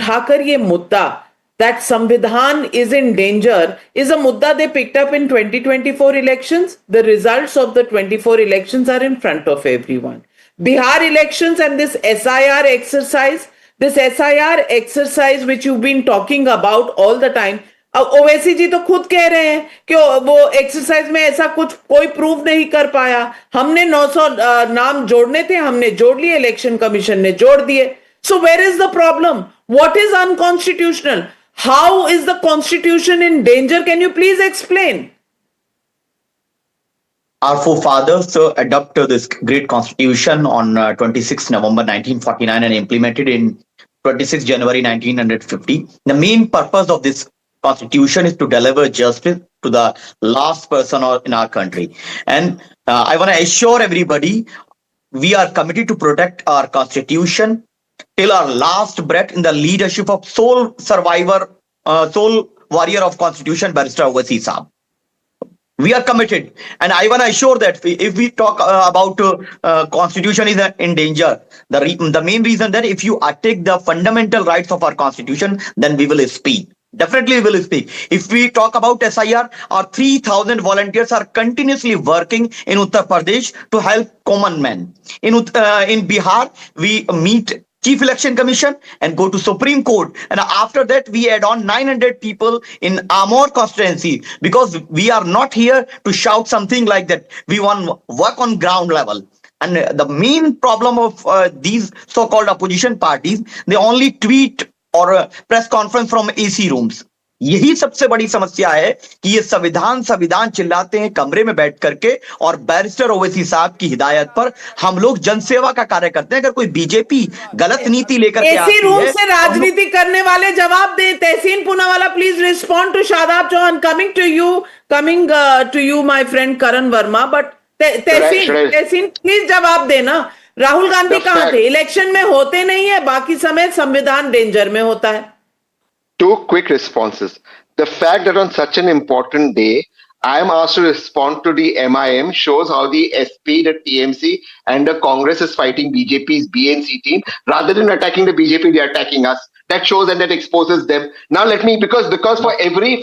उठाकर ये मुद्दा that Samvidhan is in danger is a mudda they picked up in 2024 elections. The results of the 24 elections are in front of everyone. Bihar elections and this SIR exercise which you've been talking about all the time, Owaisi जी तो खुद कह रहे हैं कि वो exercise में ऐसा कुछ कोई प्रूव नहीं कर पाया. हमने 900 नाम जोड़ने थे, हमने जोड़ लिए, इलेक्शन कमीशन ने जोड़ दिए. So where is the problem? What is unconstitutional? How is the constitution in danger? Can you please explain? Our forefathers adopted this great constitution on 26 November 1949 and implemented in 26 January 1950. The main purpose of this constitution is to deliver justice to the last person in our country. And I want to assure everybody, we are committed to protect our constitution till our last breath in the leadership of sole warrior of constitution, Barrister Owaisi Saab. We are committed, and I want to assure that if we talk about constitution is in danger, the main reason that if you attack the fundamental rights of our constitution, then we will speak. Definitely we will speak. If we talk about SIR, our 3,000 volunteers are continuously working in Uttar Pradesh to help common men. In Bihar, we meet Chief Election Commission and go to Supreme Court, and after that we add on 900 people in Amor constituency, because we are not here to shout something like that. We want work on ground level. And the main problem of these so-called opposition parties, they only tweet or press conference from AC rooms. यही सबसे बड़ी समस्या है कि ये संविधान चिल्लाते हैं कमरे में बैठ करके, और बैरिस्टर ओवैसी साहब की हिदायत पर हम लोग जनसेवा का कार्य करते हैं. अगर कोई बीजेपी गलत नीति लेकर के आती है, रूम से राजनीति करने वाले जवाब दें. Tehseen Poonawalla, please respond to Shadab Chauhan. Coming to you my friend Karan Verma. But Tehseen please जवाब देना. राहुल गांधी कहां थे? इलेक्शन में होते नहीं है, बाकी समय संविधान डेंजर में होता है. Two quick responses. The fact that on such an important day, I am asked to respond to the MIM shows how the SP, the TMC, and the Congress is fighting BJP's BNC team. Rather than attacking the BJP, they are attacking us. That shows and that exposes them. Now let me, because for every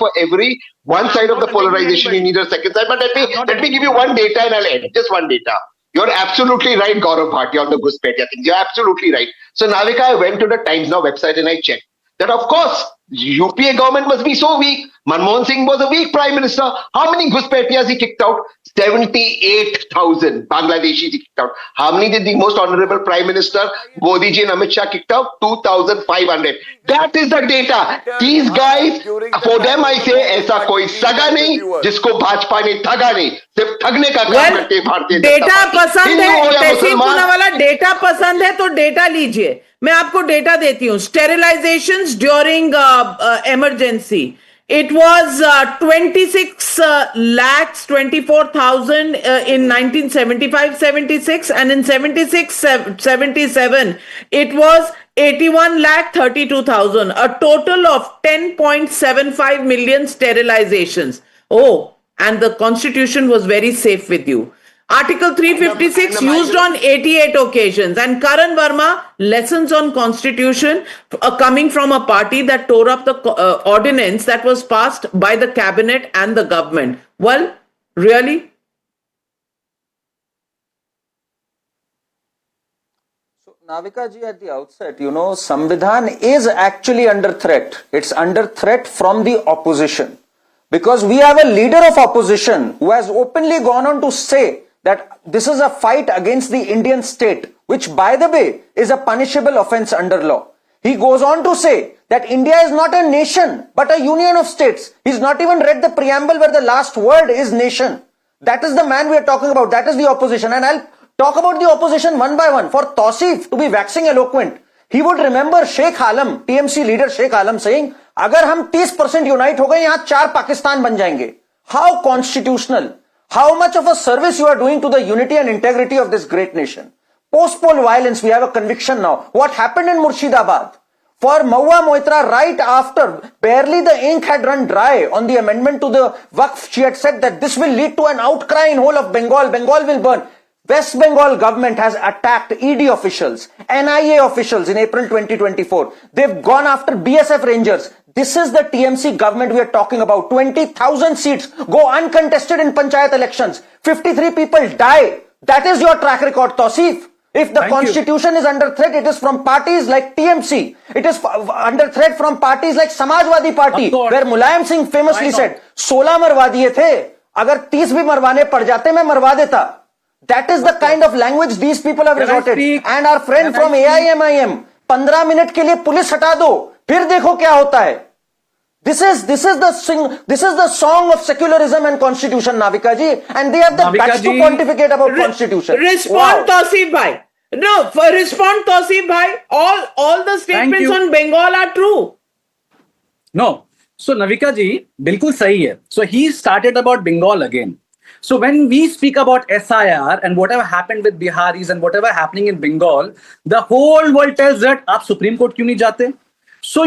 one side of the polarization, you need a second side. But let me give you one data and I'll end. Just one data. You're absolutely right, Gaurav Bhatia, on the Ghuspetia thing. You're absolutely right. So Navika, I went to the Times Now website and I checked that, of course, UPA government must be so weak. Manmohan Singh was a weak prime minister. How many Ghuspetias he kicked out? 78,000 Bangladeshis he kicked out. How many did the most honorable prime minister Modi ji and Amit Shah kicked out? 2,500. That is the data. These guys, for them I say, ऐसा कोई सगा नहीं जिसको भाजपा ने ठगा नहीं. सिर्फ ठगने का काम करते हैं भारतीय जनता पार्टी. डेटा पसंद है, तहसीन पूनावाला, डेटा पसंद है तो डेटा लीजिए. मैं आपको डेटा देती हूं. स्टेरिलाइजेशंस during emergency, it was 26 lakhs 24,000 in 1975-76, and in 76-77 it was 81 lakh 32,000, a total of 10.75 million sterilizations. Oh, and the constitution was very safe with you. Article 356 used on 88 occasions. And Karan Verma, lessons on constitution coming from a party that tore up the ordinance that was passed by the cabinet and the government. Well, really? So, Navika ji, at the outset, Samvidhan is actually under threat. It's under threat from the opposition. Because we have a leader of opposition who has openly gone on to say that this is a fight against the Indian state, which, by the way, is a punishable offense under law. He goes on to say that India is not a nation, but a union of states. He's not even read the preamble where the last word is nation. That is the man we are talking about. That is the opposition. And I'll talk about the opposition one by one. For Tausif to be waxing eloquent, he would remember Sheikh Alam, TMC leader Sheikh Alam, saying, अगर हम 30% unite हो गए, यहाँ 4 Pakistan बन जाएंगे. How constitutional? How much of a service you are doing to the unity and integrity of this great nation? Post-poll violence, we have a conviction now. What happened in Murshidabad? For Mahua Moitra, right after barely the ink had run dry on the amendment to the Waqf, she had said that this will lead to an outcry in whole of Bengal. Bengal will burn. West Bengal government has attacked ED officials, NIA officials in April 2024. They've gone after BSF Rangers. This is the TMC government we are talking about. 20,000 seats go uncontested in panchayat elections. 53 people die. That is your track record, Tausif. If the constitution is under threat, it is from parties like TMC. It is under threat from parties like Samajwadi Party, where Mulayam Singh famously said, 16 मरवा दिए थे, अगर 30 भी मरवाने पड़ जाते मैं मरवा देता. That is the kind of language these people have resorted. And our friend from AIMIM, 15 minute के लिए पुलिस हटा दो, फिर देखो क्या होता है. This is the song of secularism and constitution, Navika ji, and they have the guts to pontificate about constitution. Respond, Tausif bhai. No, respond, Tausif bhai. All the statements on Bengal are true. No. So Navika ji, bilkul sahi hai. So he started about Bengal again. So when we speak about SIR and whatever happened with Biharis and whatever happening in Bengal, the whole world tells that aap Supreme Court kyun nahi jate? So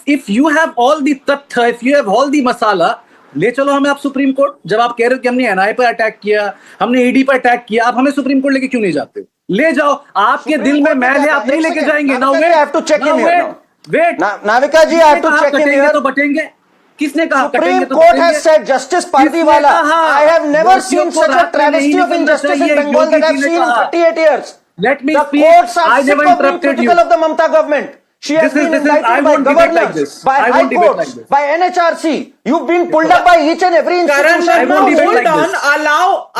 if you have all the tathya, if you have all the masala, ले चलो हमें आप supreme court. जब आप कह रहे हो कि हमने एनआई पर अटैक किया, हमने ईडी पर अटैक किया, आप हमें सुप्रीम कोर्ट लेके क्यों नहीं जाते? ले जाओ. आपके दिल में मैल है, आप नहीं लेके जाएंगे. Now wait, I have to check in here. Wait, Navika ji, I have to check in here. तो बटेंगे. किसने कहा? Supreme Court has said, Justice Pardiwala, I have never seen such a travesty of injustice in Bengal that I have seen in 38 years. Let me the speak. courts are I sick never of being interrupted you. critical of the Mamata government. She has been indicted I by won't debate like governors, this. by I high won't debate like courts, this. by NHRC. You've been pulled up by each and every Karan institution. Verma, debate hold like on. this.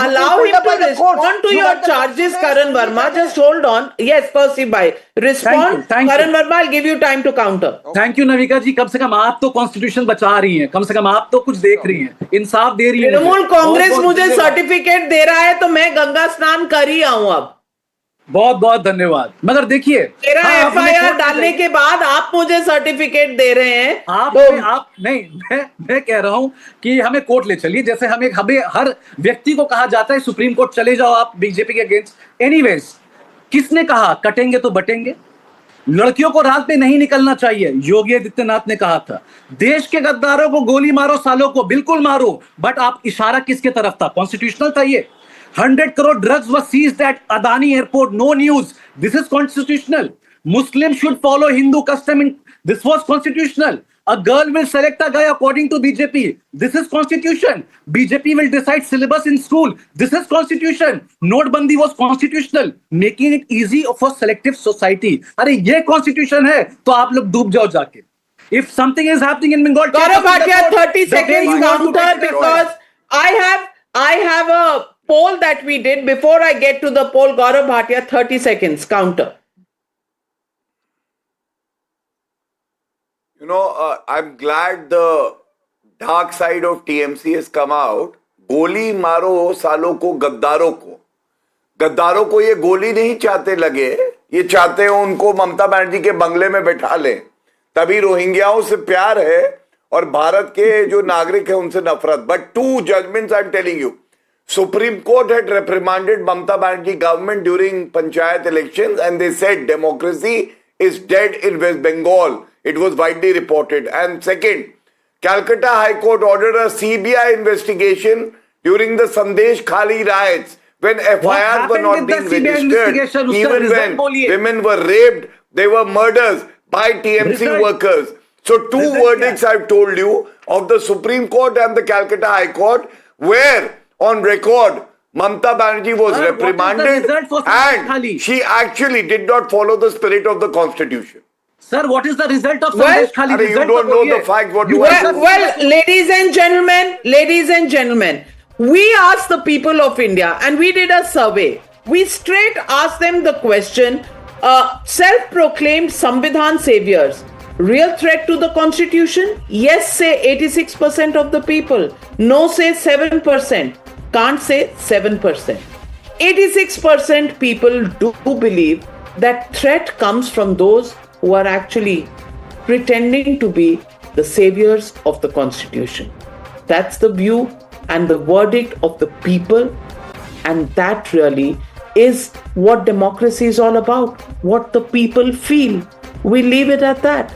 Allow him to respond to your charges, Karan Verma. Just hold on. Yes, Tausif bhai. Respond. Thank you. Karan Verma, I'll give you time to counter. Thank you Navika ji. कम से कम आप तो constitution बचा रही हैं, कम से कम आप तो कुछ देख रही हैं, इंसाफ दे रही हैं. तृणमूल कांग्रेस मुझे सर्टिफिकेट दे रहा है तो मैं गंगा स्नान कर ही आऊं अब. बहुत बहुत धन्यवाद. मगर देखिए, मेरा एफआईआर डालने के बाद आप मुझे सर्टिफिकेट दे रहे हैं. आप नहीं, मैं कह रहा हूं कि हमें कोर्ट ले चलिए. जैसे हमें हर व्यक्ति को कहा जाता है सुप्रीम कोर्ट चले जाओ आप बीजेपी के अगेंस्ट. एनीवेज, किसने कहा कटेंगे तो बटेंगे? लड़कियों को रात में नहीं निकलना चाहिए, योगी आदित्यनाथ ने कहा था. देश के गद्दारों को गोली मारो, सालों को बिल्कुल मारो. बट आप इशारा किसके तरफ था? कॉन्स्टिट्यूशनल था ये. 100 crore drugs were seized at Adani airport. No news. This is constitutional. Muslims should follow Hindu custom. This was constitutional. A girl will select a guy according to BJP. This is constitution. BJP will decide syllabus in school. This is constitution. Notebandi was constitutional, making it easy for selective society. अरे ये constitution है तो आप लोग डूब जाओ जाके. If something is happening in Bengal, Gaurav Bhatia, 30 seconds counter, because I have a poll that we did. Before I get to the poll, Gaurav Bhatia, 30 seconds counter. You know, I'm glad the dark side of TMC has come out. गोली मारो सालों को, गद्दारों को ये गोली नहीं चाहते लगे, ये चाहते हो उनको ममता बनर्जी के बंगले में बैठा ले. तभी रोहिंग्याओं से प्यार है और भारत के जो नागरिक है उनसे नफरत. But two judgments I'm telling you. Supreme Court had reprimanded Mamata Banerjee government during panchayat elections and they said democracy is dead in West Bengal. It was widely reported. And second, Calcutta High Court ordered a CBI investigation during the Sandesh Khali riots when FIRs were not being registered. Even when women were raped, they were murders by TMC workers. So two verdicts I've told you of the Supreme Court and the Calcutta High Court where on record Mamata Banerjee was reprimanded and she actually did not follow the spirit of the constitution. Sir, what is the result of Sandesh Khali? You don't know the facts. What you well, ladies and gentlemen, we asked the people of India and we did a survey. We straight asked them the question, self-proclaimed Samvidhan saviors, real threat to the constitution? Yes, say 86% of the people. No, say 7%. Can't say 7%. 86% people do believe that threat comes from those who are actually pretending to be the saviors of the constitution. That's the view and the verdict of the people, and that really is what democracy is all about, what the people feel. We leave it at that.